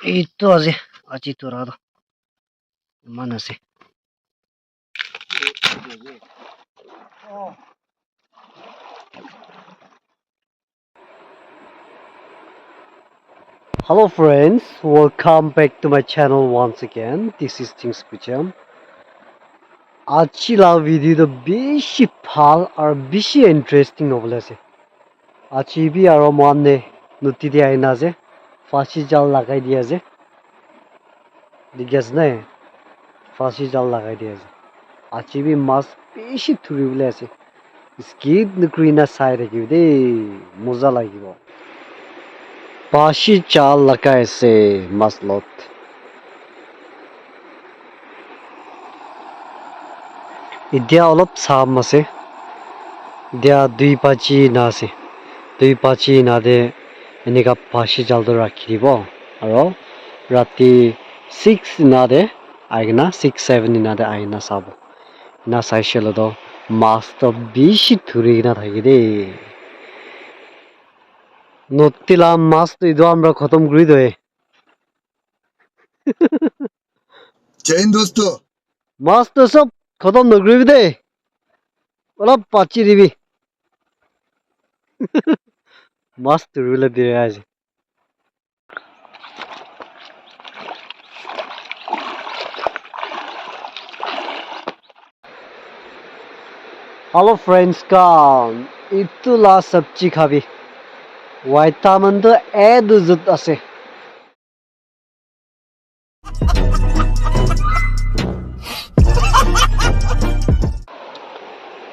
Itu aja, aji turado. Mana sih? Hello friends, welcome back to my channel once again. This is Things Kucham. Achila video the bishi pal or bishi interesting novelase. Achibi aro manne nuti dia inaze. Fashi jal lagai dia je. Digas nahi. Fashi jal lagai dia je. Achibi mas bishi thuri bulase. Skid nukri na sai rakiu de. Moza lagibo. Fashi jal lagai se maslot. Idea olop sam ase. Dia dui pachi na ase. Dui pachi na de enika fashi jal do rakhibo. Aro rati 6 na de aigna 6-7 na de aigna sabo. Na saishelo do mas to bishi thuri na thaki de. Notila mas to ido amra khatam kori doe. जय हिंद दोस्तों Mas to sob khatam na kori de. Ola pachi ribi. Mas to rule de aje. Hello friends kan itulah sabji khabi. Vitamin to eduzut ase.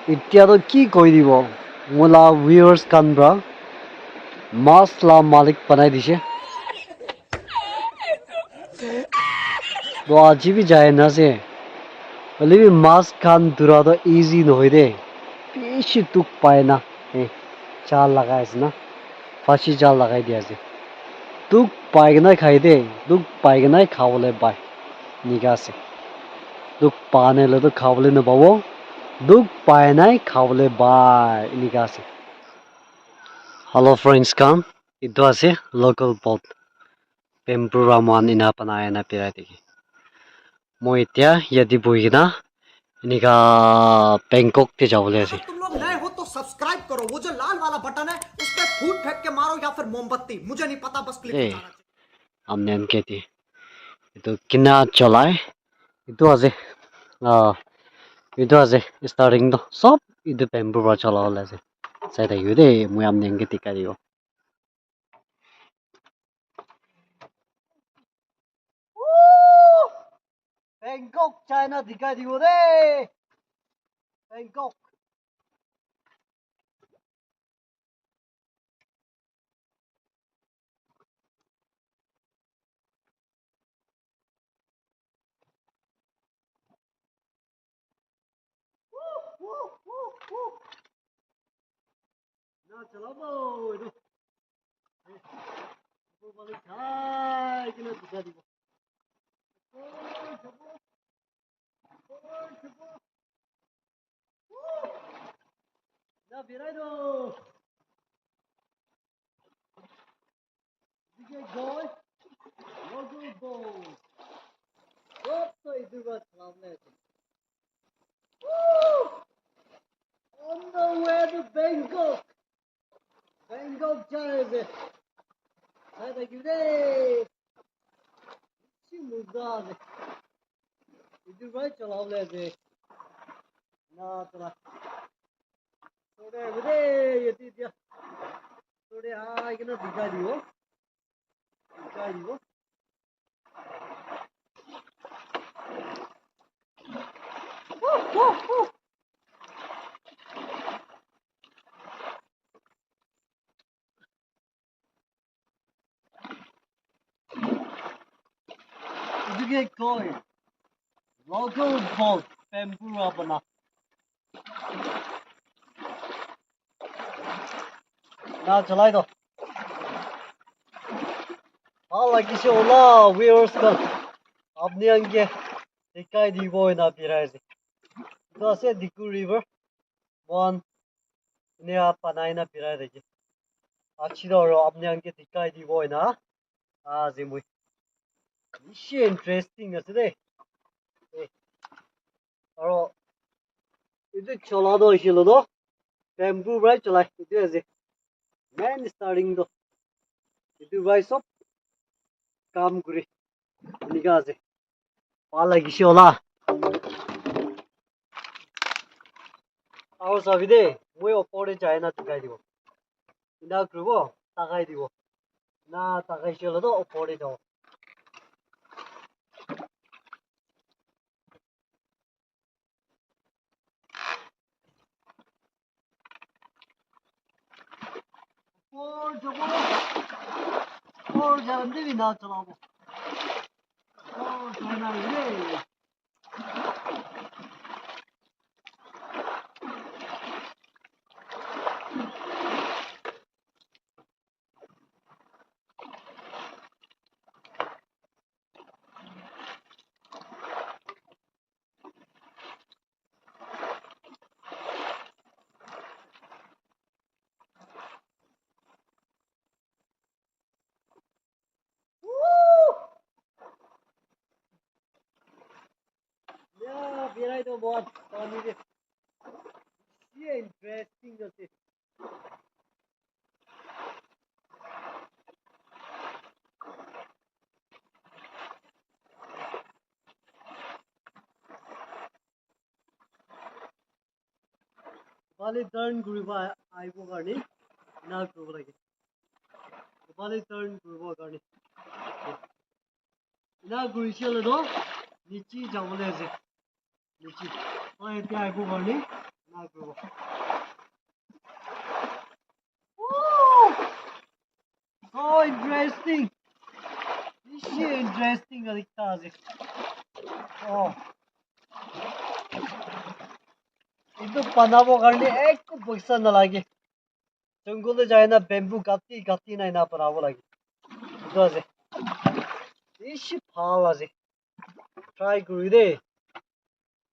Ityado ki koi dibo mula viewers kan bra mas la malik banai dise to aji bhi jaye na se bole bhi mas kan dura to easy no hoide beshi tuk pae na chal lagai ase na fashi jal lagai dia ase tuk pai na khai de tuk pai na khawole bai niga se tuk pane le to khawole na babo duk pai nai khawole bai niga se. Hello friends kan itu ase local boat bamboo raman ina panai na pirai deki moi etia yati bohi na enika Bangkok te jabole ase. तुम लोग नए हो तो subscribe करो वो जो लाल वाला button है उस पर फूट फेंक के मारो या फिर मोमबत्ती मुझे नहीं पता बस क्लिक Eh, हो जाना चाहिए amne anketi itu kina cholai itu ase itu ase starting to sob itu bamboo ra chola hola ase sai ta yude moi amne anketi kariyo. Bangkok China dikai dibo de Bangkok. Na chalabo itu itu balik hai kena dikai dibo. Na birai do DJ boy logo boy what to itu ba salamne on the way to Bangkok Bangkok jaye hai ta gide chi muda de itu ba chalawle de na tara tode gide yeti dia tode hai kena dikai dibo itu ke koi local boat bamboo rabana na chalai do hala kisi ola viewers kan apne ange dikai dibo na pirai se to ase Diku river one ne panai na pirai de achi do ro apne ange dikai dibo na a jimui বেশি interesting আছে দেই আৰু এইটো চলাটো হৈছিল ন tempo পৰাই চলাই এইটো আছে মেইন ষ্টাৰ্টিংটো এইটো পৰাই চব কাম কৰি এনেকা আছে ভাল লাগিছে ওলা আৰু চাবি দেই মই ওপৰতে যায় না টিকাই দিব ইনা কৰিব টাকাই দিব না টাকাইছিলতো ওপৰতে যাওঁ ওপৰ যাব ওপৰ যাম দেই না চলাব ওপৰ যায় না দেই বিৰাই তো বহুত পানী দে ইন্টাৰেষ্টিং আছে Bali turn guriba aibo garni na guribo lagi Bali turn guribo garni na gurisel do nichi jabole ase nichi oi ete aibo garni na guribo so interesting this is interesting adikta ase oh itu panabo garni ek paisa na lagi jungle যায় না bamboo gatti gatti নাই না পারাব লাগে itu ase বেশি ভাল আছে try করি দে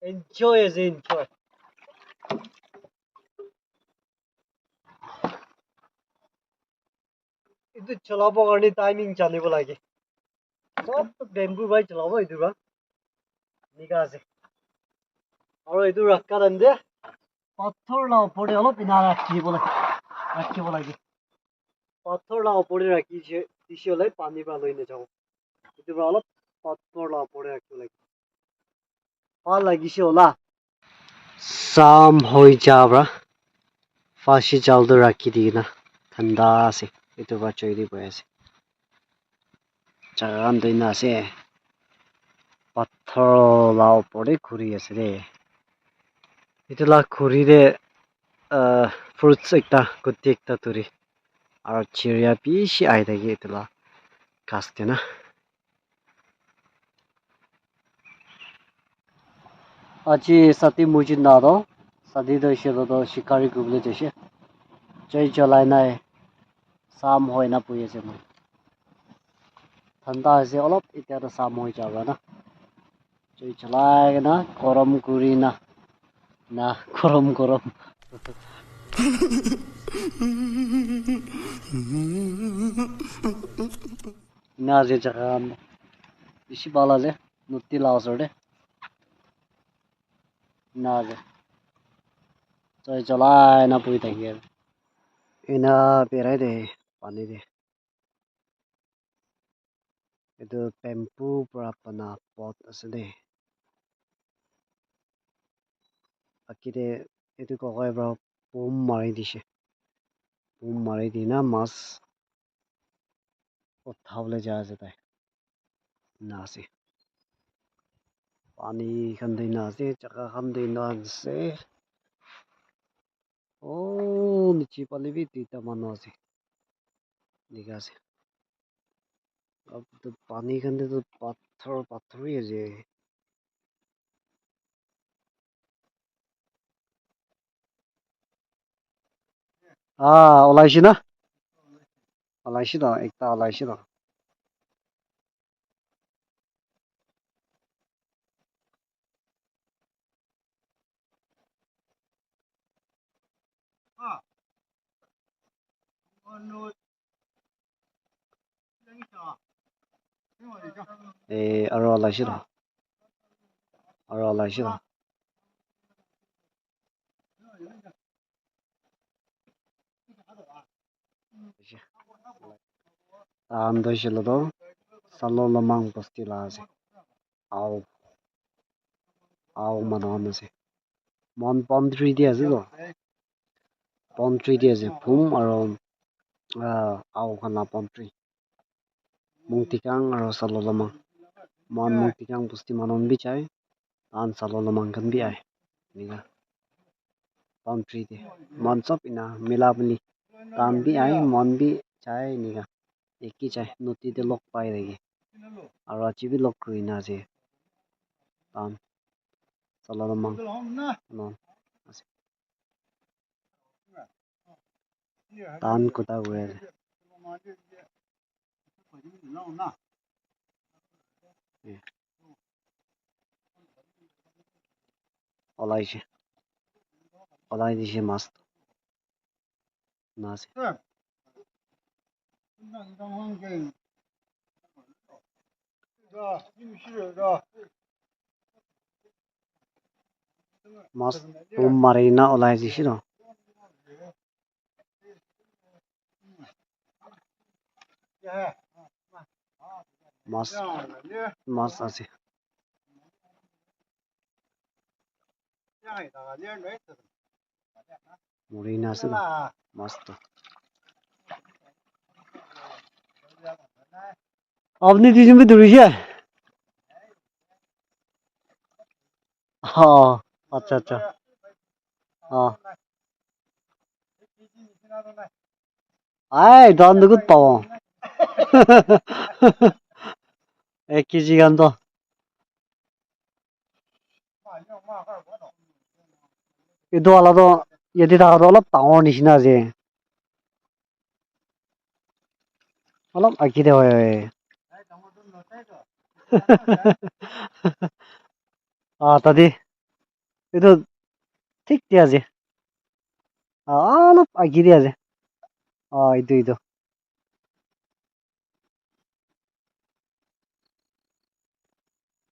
enjoy as enjoy itu চলাব কাৰণে টাইমিং জানিব লাগে সব বেম্বু বাই চলাব এইটো বা নিকা আছে আৰু এইটো ৰাখা দন্দে পাথৰ না ওপৰতে অলপ ইনা ৰাখিব লাগে পাথৰ না ওপৰতে ৰাখিছে দিছিলে পানী পৰা লৈ নাযাব এইটো পৰা অলপ পাথৰ না ওপৰতে ৰাখিব লাগে ভাল লাগিছে ওলা চাম হৈ যাবৰা ফাঁসি জালটো ৰাখি দি না ঠাণ্ডা আছে এইটো পৰা চৈ দি গৈ আছে জাগান দৈনা আছে পাথৰ লা ওপৰতে ঘূৰি আছে দে এইটো লা ঘূৰি দে fruits একটা গুটি একটা তুৰি আৰু চিৰিয়া বেছি আহি থাকে এইটো লা কাছতে না আজি সাথী মুজি না দ সাথী দইছিল দ শিকাৰী কৰিবলৈ যাইছে জয় জ্বলাই নাই চাম হয় না পুই আছে মই ঠাণ্ডা হৈছে অলপ এতিয়াতো চাম হৈ যাব না জয় জ্বলাই না গৰম কৰি না না গৰম গৰম না যে জাগা বেছি ভাল আছে নুতি লা ওচৰতে না যে জয় জ্বলাই না পুই থাকি আৰু এনা পেৰাই দে পানী দে এইটো টেম্পু পৰা বনা পথ আছে দেই বাকীতে এইটো ককাই পৰা বুম মাৰি দিছে বুম মাৰি দি না মাছ উঠাবলৈ যায় আছে তাই না আছে পানী খান দি না আছে জাগা খান দি না আছে ও নিচি পালিবি দুইটা মানুহ আছে ঠিক আছে পানী খান তো পাথৰই আছে ওলাইছি না ওলাইছি ন একটা ওলাইছি ন আৰু ওলাইছে ৰ আৰু ওলাইছে ৰ আন্দৈছিলো তো চালো লমাং বস্তি লাছে আও মানুহ আছে মন পন্ত্ৰী দি আছে তো পন্ত্ৰী দি আছে ভুম আৰু আও খানা পন্ত্ৰী mungtikang aro salolomang mon mungtikang busti manon bi chai an salolomang kan bi ai niga pantry de mon sop ina milabli tan bi ai mon bi chai niga eki chai noti de lok pai regi aro achi bi lok kruina je tan salolomang non tan kuta gue ওলাইছে ওলাই দিছে মাছ না আছে মাছ তুম মাৰি না ওলাই দিছে ন মাছ মাছ আছে মৰি না আছে মাছটো আপনি দুজন ধরেছে আচ্ছা আচ্ছা আই দাম দেখুন পাও 1kg গান তো এইটো আলাদা ইয়াতে থাকাটো অলপ ডাঙৰ নিচিনা যে অলপ আকিতে হয় তাতে এইটো ঠিক দিয়া আছে অলপ আকি দিয়া আছে এইটো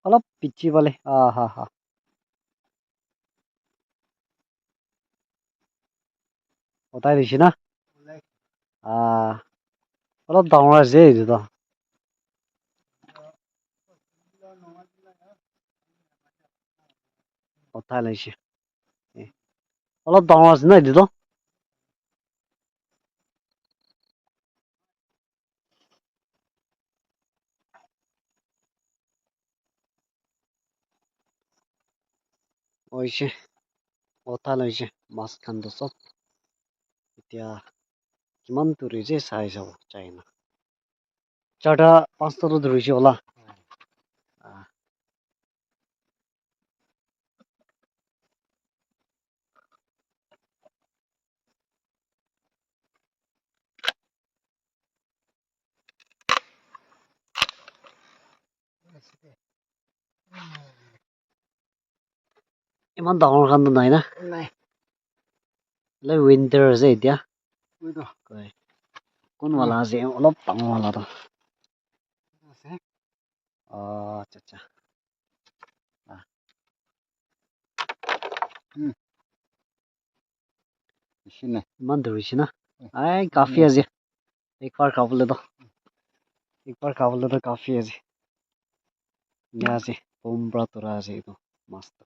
অলপ পিচি পালে হা ওটাই দিছি না অলপ ডাঙৰ আছে এইটো ওঠাই লৈছে অলপ ডাঙৰ আছে না এইটো হৈছে ওঠাই লৈছে মাছ খান্দ চব এতিয়া কিমান ধৰিছে চাই যাব চাই না 4টা 5টাতো ধৰিছে ওলা ইমান ডাঙৰ খান্দ নাই না উইন্টাৰ আছে এতিয়া কোন वाला আছে অলপ ডাঙৰ वाला তো আচ্ছা আচ্ছা ইমান ধৰিছে না কাফি আছে একবাৰ খাবলৈ তো কাফি আছে আছে পম্পৰা তোৰা আছে এইটো মাছটো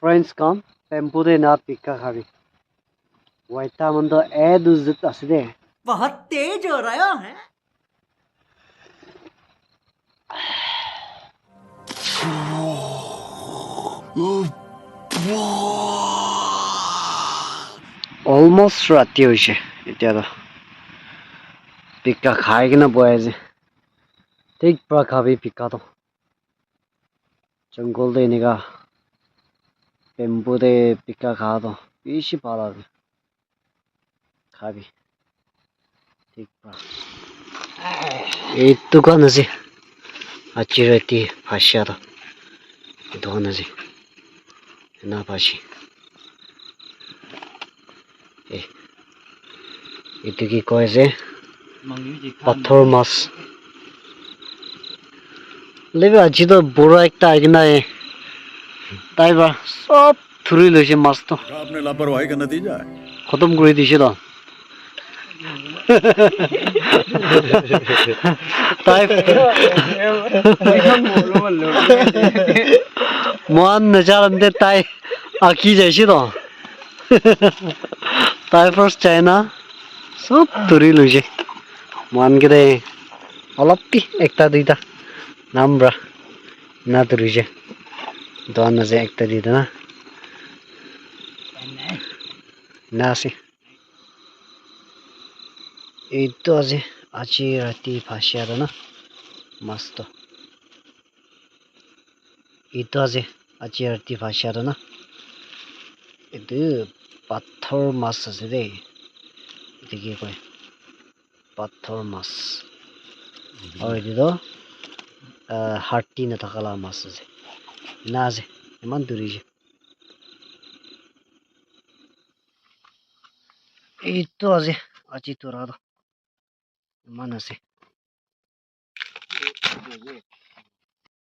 Friends come, tempure na pikka khabi. Waita mando duzit aside. बहुत तेज हो रहा है Almost rati hoise এতিয়া তো pikka খাই কিনা বয় আছে ঠিক পৰা খাবি pikka তো জঙ্গল দে এনেকা টেম্পোতে pikka খা তো বেশি ভালো হবে খাবি ঠিক পৰা এই দোকান আছে আছি রাতি ফাঁসিয়া তো দোকান আছে না ফাঁসি এইটো কি কয় যে পাথৰ মাছ লেবে আজিতো বড় একটা আইগনা তাই বা সব ধৰি লৈছে মাছটো आपने लापरवाही का नतीजा है খতম কৰি দিছে তো তাই মন নজানতে তাই আঁকি যাইছে তো তাই ফাৰ্ষ্ট চাইনা সব ধৰি লৈছে মনকেইটাই অলপ কি একটা দুইটা নামৰা না ধৰিছে দোকান আছে একটা দুইটা না না আছে এইটো আজি ৰাতি ফাঁচি আৰু না মাছটো এইটো আজি ৰাতি ফাঁচি আৰু না এইটো পাথৰ মাছ আছে দেই এইটো কি কয় পাথৰ মাছ আৰু এইটো হাৰ্টি নাথাকালা মাছ আছে না আছে ইমান দূৰিছে এইটো আজি তোৰা ইমান আছে